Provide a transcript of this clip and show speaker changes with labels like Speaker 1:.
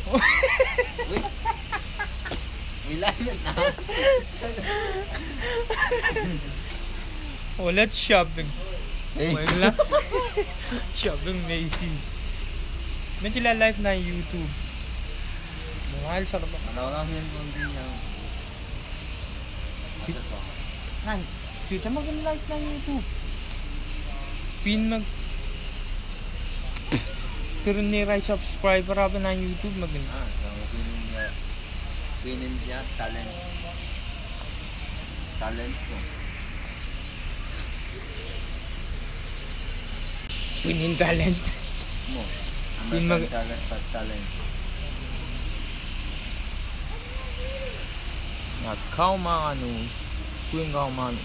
Speaker 1: Uy, may lalat na.
Speaker 2: Oh, let's shopping.
Speaker 1: Hey.
Speaker 2: Wala. Shopping Macy's. May tila-live na YouTube. Mahal sa rabak.
Speaker 1: Ano yan kung di niya.
Speaker 2: Ay, kita mag-live na YouTube. Pin mag... Pero ni-rise subscriber ako na YouTube mag-live.
Speaker 1: So pinin niya talent. Talent ko.
Speaker 2: Pinin talent.
Speaker 1: Mo.
Speaker 2: Pin mag-
Speaker 1: talent pa talent.
Speaker 2: At kao mga ano, tuwing kao mga ano,